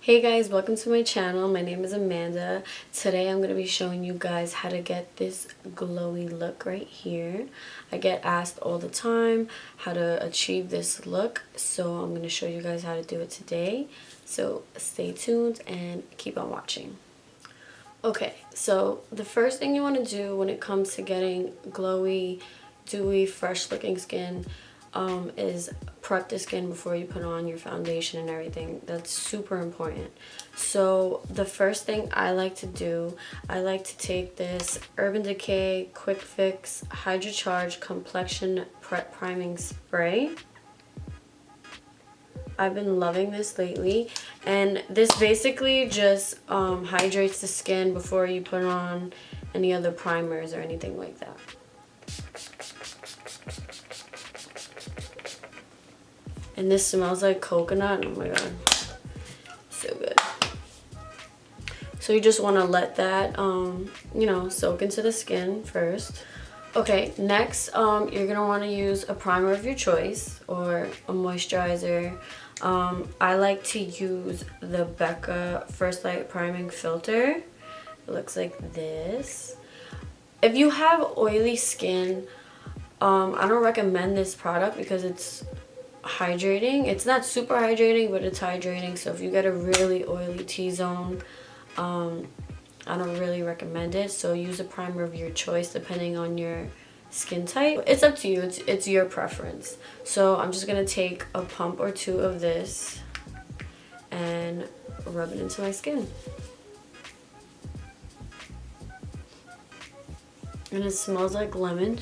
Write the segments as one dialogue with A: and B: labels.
A: Hey guys, welcome to my channel. My name is Amanda. Today I'm going to be showing you guys how to get this glowy look right here. I get asked all the time how to achieve this look, so I'm going to show you guys how to do it today. So stay tuned and keep on watching. Okay, so the first thing you want to do when it comes to getting glowy, dewy, fresh looking skin is prep the skin before you put on your foundation and everything. That's super important. So the first thing I like to do, I like to take this Urban Decay Quick Fix Hydracharged Complexion Prep Priming Spray. I've been loving this lately, and this basically just hydrates the skin before you put on any other primers or anything like that. And this smells like coconut. Oh my god, so good. So you just want to let that soak into the skin first. Okay, next you're gonna want to use a primer of your choice or a moisturizer. I like to use the BECCA First Light Priming Filter. It looks like this. If you have oily skin, I don't recommend this product because it's hydrating. It's not super hydrating, but it's hydrating. So if you get a really oily T-zone, I don't really recommend it. So use a primer of your choice depending on your skin type. It's up to you. It's your preference. So I'm just gonna take a pump or two of this and rub it into my skin. And it smells like lemon.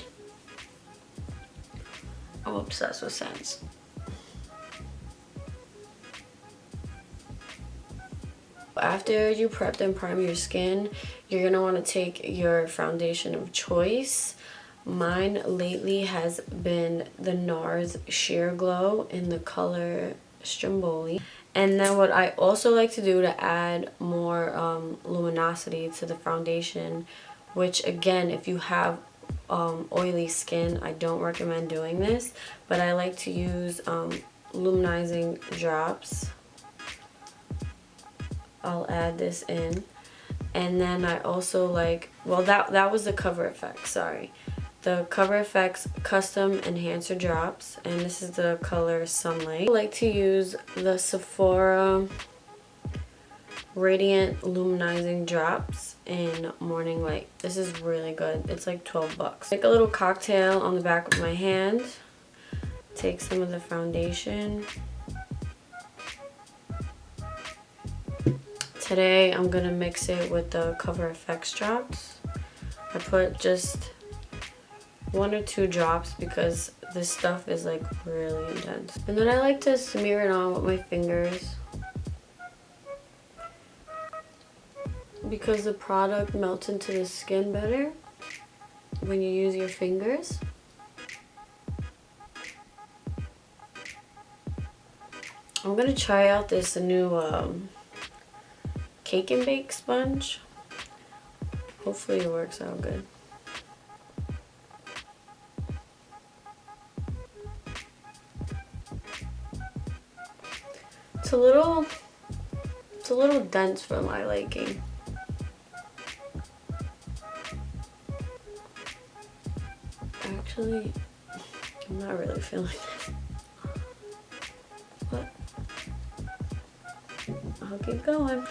A: I'm obsessed with scents. After you prep and prime your skin, you're going to want to take your foundation of choice. Mine lately has been the NARS Sheer Glow in the color Stromboli. And then what I also like to do to add more luminosity to the foundation, which again, if you have oily skin, I don't recommend doing this, but I like to use luminizing drops. I'll add this in, and then I also like, well, that was the Cover FX, sorry, the Cover FX Custom Enhancer Drops, and this is the color Sunlit. I like to use the Sephora Radient Luminizing Drops in Morning Light. This is really good. It's like 12 bucks. Make a little cocktail on the back of my hand. Take some of the foundation. Today I'm gonna mix it with the Cover FX drops. I put just 1 or 2 drops because this stuff is like really intense. And then I like to smear it on with my fingers because the product melts into the skin better when you use your fingers. I'm gonna try out this new cake and bake sponge. Hopefully it works out good. It's a little dense for my liking. Actually, I'm not really feeling this. But I'll keep going.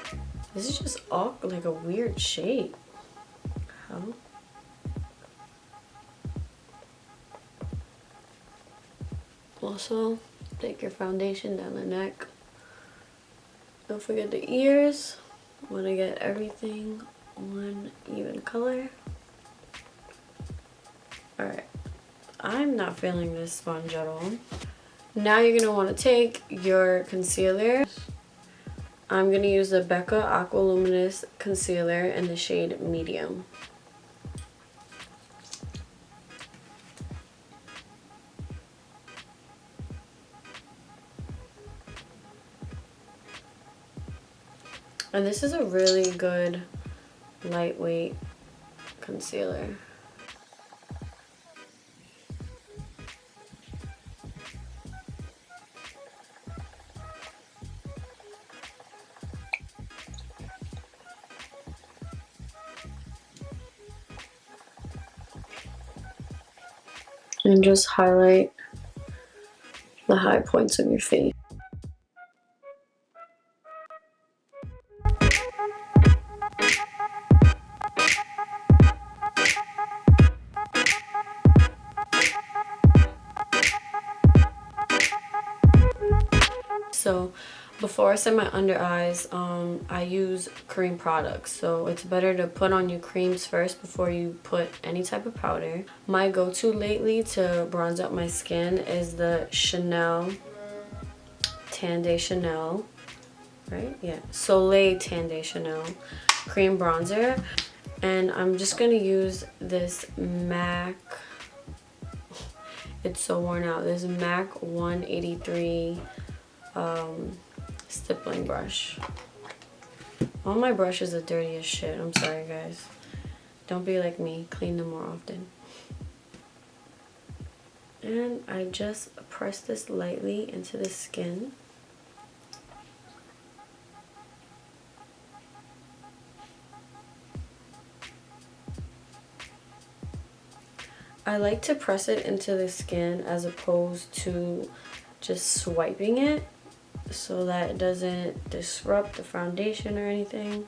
A: This is just all like a weird shape. How? Also, take your foundation down the neck. Don't forget the ears. Want to get everything one even color. Alright. I'm not feeling this sponge at all. Now you're going to want to take your concealer. I'm going to use the BECCA Aqua Luminous Concealer in the shade Medium. And this is a really good lightweight concealer. and just highlight the high points of your face. So before I set my under eyes, I use cream products. So it's better to put on your creams first before you put any type of powder. My go-to lately to bronze up my skin is the Chanel Tan de Chanel, right? Yeah, Soleil Tan de Chanel cream bronzer. And I'm just gonna use this MAC, it's so worn out, this MAC 183 stippling brush. All my brushes are dirty as shit. I'm sorry, guys. Don't be like me. Clean them more often. And I just press this lightly into the skin. I like to press it into the skin as opposed to just swiping it, so that it doesn't disrupt the foundation or anything.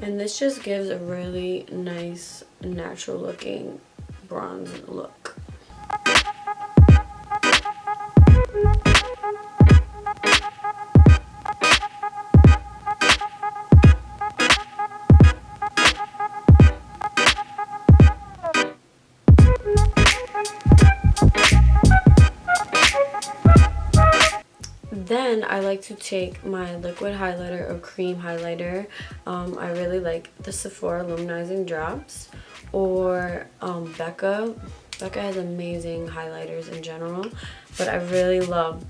A: And this just gives a really nice natural looking bronze look. Then I like to take my liquid highlighter or cream highlighter. I really like the Sephora Luminizing drops, or BECCA. BECCA has amazing highlighters in general, but I really love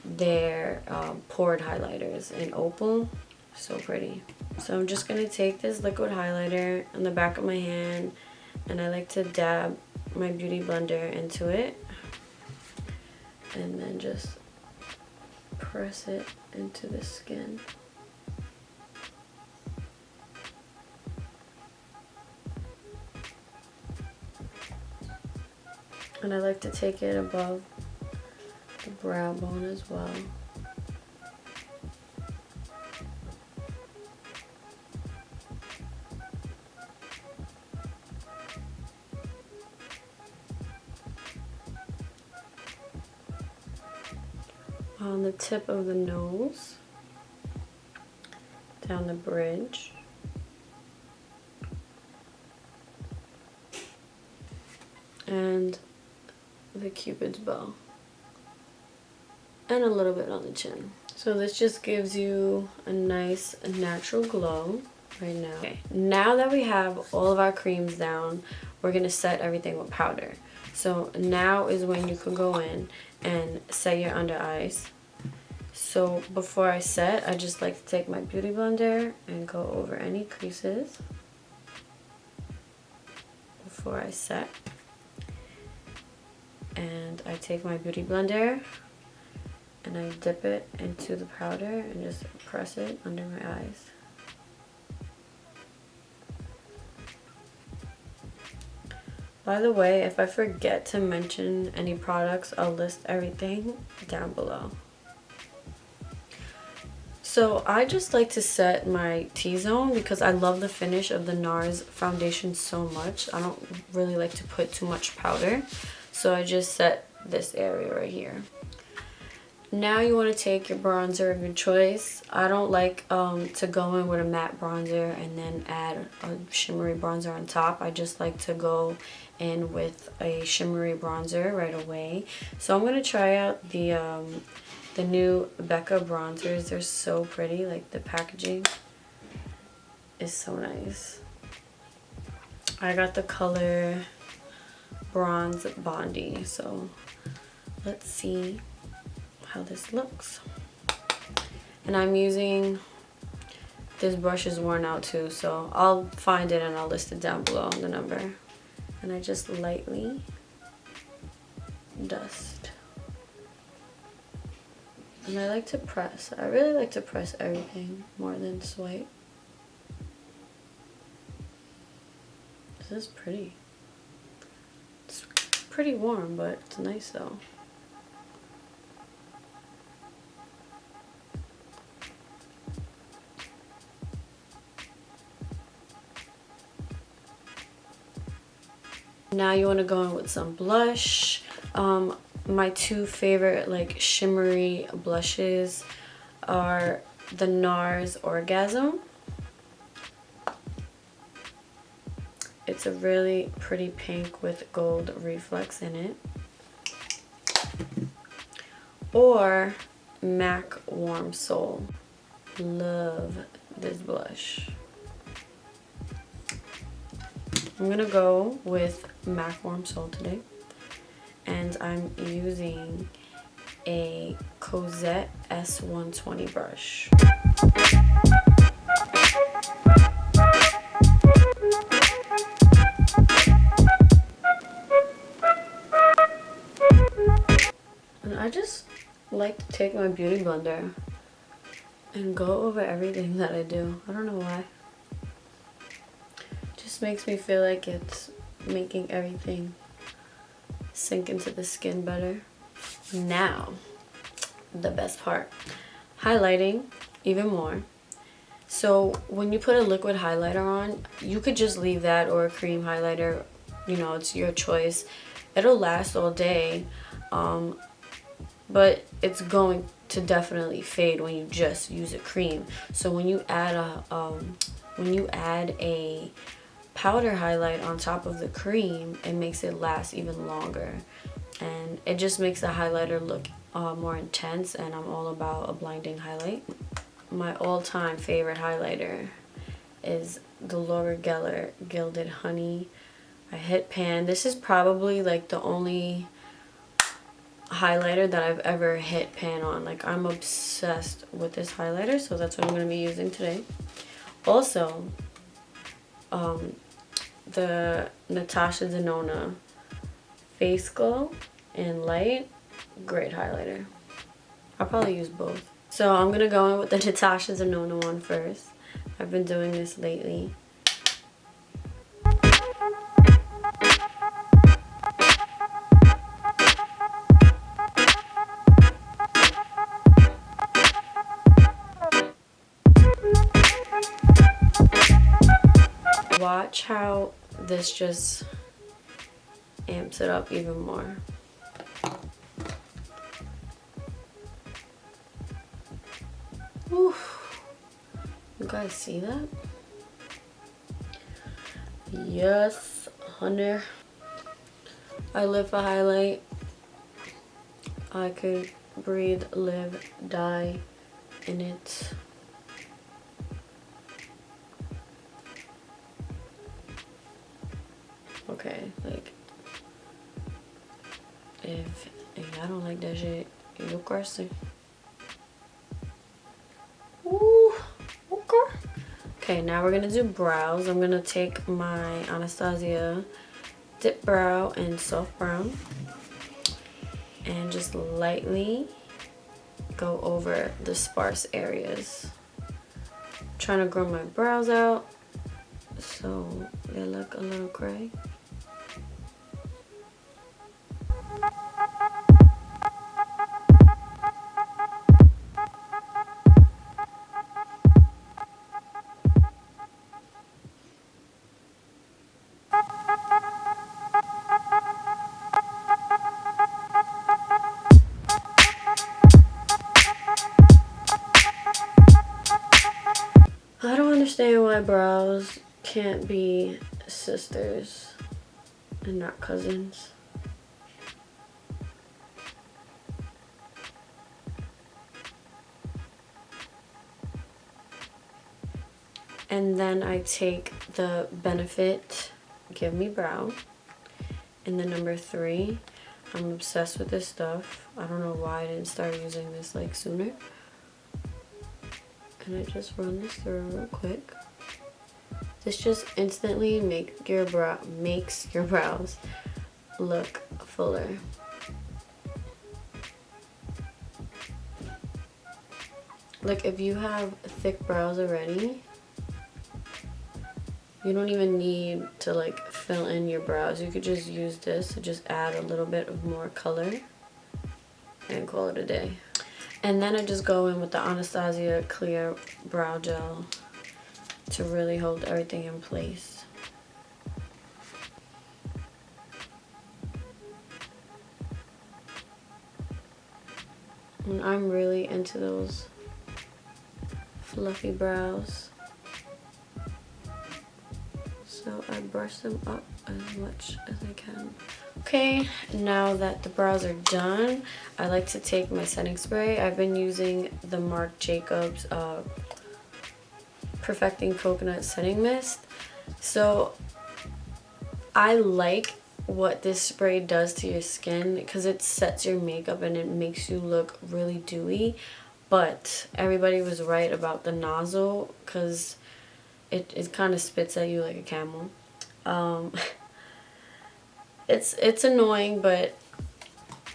A: their poured highlighters in opal. So pretty. So I'm just gonna take this liquid highlighter on the back of my hand, and I like to dab my beauty blender into it, and then just press it into the skin. And I like to take it above the brow bone as well. On the tip of the nose, down the bridge, and the Cupid's bow, and a little bit on the chin. So this just gives you a nice natural glow right now. Okay, now that we have all of our creams down, we're gonna set everything with powder. So now is when you can go in and set your under eyes. So before I set, I just like to take my beauty blender and go over any creases before I set. And I take my beauty blender and I dip it into the powder and just press it under my eyes. By the way, if I forget to mention any products, I'll list everything down below. So I just like to set my T-zone because I love the finish of the NARS foundation so much. I don't really like to put too much powder, so I just set this area right here. Now you want to take your bronzer of your choice. I don't like to go in with a matte bronzer and then add a shimmery bronzer on top. I just like to go in with a shimmery bronzer right away. So I'm going to try out the new BECCA bronzers. They're so pretty. Like, the packaging is so nice. I got the color Bronze Bondi. So let's see how this looks. And I'm using, this brush is worn out too, so I'll find it and I'll list it down below, the number. And I just lightly dust. And I like to press. I really like to press everything more than swipe. This is pretty. pretty warm, but it's nice though. Now you want to go in with some blush. My two favorite like shimmery blushes are the NARS Orgasm. It's a really pretty pink with gold reflex in it. Or MAC Warm Soul. Love this blush. I'm gonna go with MAC Warm Soul today. And I'm using a Cozzette S120 brush. And I just like to take my beauty blender and go over everything that I do. I don't know why. It just makes me feel like it's making everything sink into the skin better. Now, the best part. Highlighting even more. So when you put a liquid highlighter on, you could just leave that, or a cream highlighter, you know, it's your choice. It'll last all day, but it's going to definitely fade when you just use a cream. So when you add a powder highlight on top of the cream, it makes it last even longer, and it just makes the highlighter look more intense. And I'm all about a blinding highlight. My all-time favorite highlighter is the Laura Geller Gilded Honey. I hit pan. This is probably like the only highlighter that I've ever hit pan on. Like, I'm obsessed with this highlighter, so that's what I'm going to be using today. Also, the Natasha Denona Face Glow in Light, great highlighter. I'll probably use both. So I'm gonna go in with the Natasha Denona one first. I've been doing this lately. Watch how this just amps it up even more. Whew. You guys see that? Yes, honey. I live for highlight. I could breathe, live, die in it. Okay, like, if y'all don't like that shit, you're crazy. Ooh, okay. Okay, now we're gonna do brows. I'm gonna take my Anastasia Dip Brow in Soft Brown and just lightly go over the sparse areas. I'm trying to grow my brows out so they look a little gray. I don't understand why brows can't be sisters and not cousins. And then I take the Benefit Give Me Brow in the number 3. I'm obsessed with this stuff. I don't know why I didn't start using this like sooner. And I just run this through real quick. This just instantly makes your brows look fuller. Like, if you have thick brows already, You don't even need to like fill in your brows. You could just use this to just add a little bit of more color and call it a day. And then I just go in with the Anastasia clear brow gel to really hold everything in place. And I'm really into those fluffy brows. So I brush them up as much as I can. Okay, now that the brows are done, I like to take my setting spray. I've been using the Marc Jacobs Perfecting Coconut Setting Mist. So I like what this spray does to your skin because it sets your makeup and it makes you look really dewy. But everybody was right about the nozzle because it kind of spits at you like a camel. It's annoying, but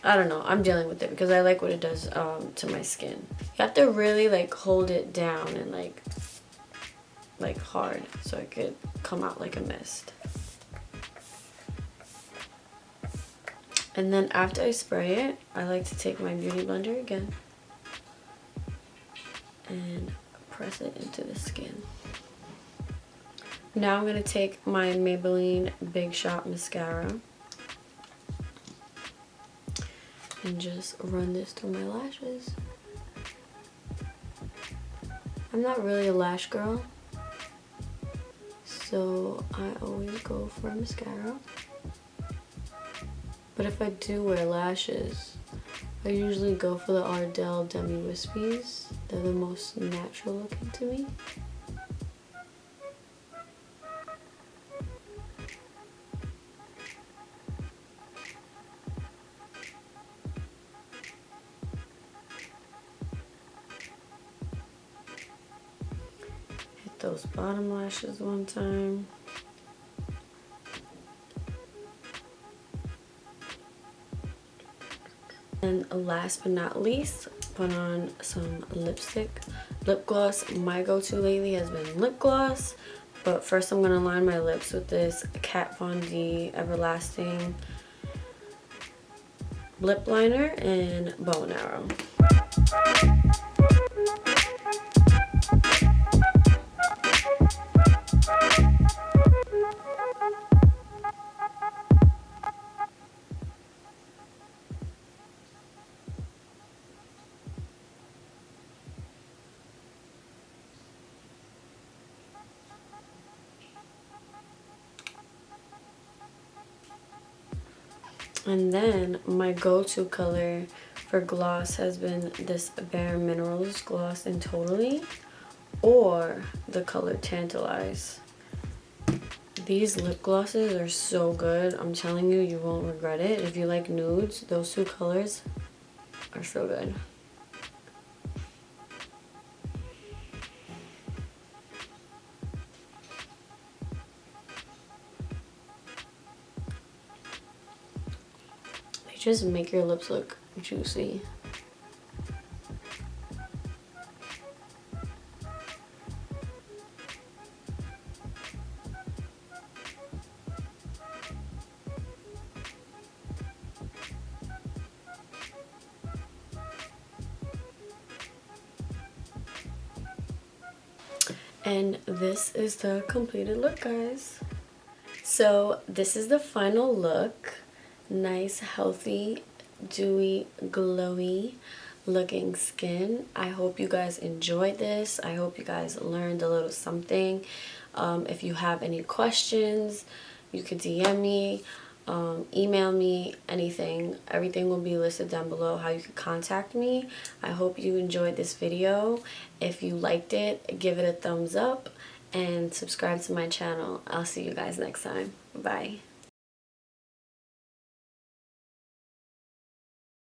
A: I don't know. I'm dealing with it because I like what it does to my skin. You have to really like hold it down and like hard so it could come out like a mist. And then after I spray it, I like to take my beauty blender again and press it into the skin. Now I'm going to take my Maybelline Big Shot Mascara and just run this through my lashes. I'm not really a lash girl, so I always go for mascara. But if I do wear lashes, I usually go for the Ardell Demi Wispies. They're the most natural looking to me. Hit those bottom lashes one time. And last but not least, put on some lipstick. Lip gloss. My go-to lately has been lip gloss. But first I'm going to line my lips with this Kat Von D Everlasting Lip Liner and Bow and Arrow. And then my go-to color for gloss has been this BareMinerals gloss in Totally, or the color Tantalize. These lip glosses are so good. I'm telling you, you won't regret it. If you like nudes, those two colors are so good. Just make your lips look juicy. And this is the completed look, guys. So this is the final look. Nice, healthy, dewy, glowy looking skin. I hope you guys enjoyed this. I hope you guys learned a little something. If you have any questions, you could DM me, email me, anything. Everything will be listed down below how you can contact me. I hope you enjoyed this video. If you liked it, give it a thumbs up and subscribe to my channel. I'll see you guys next time. Bye.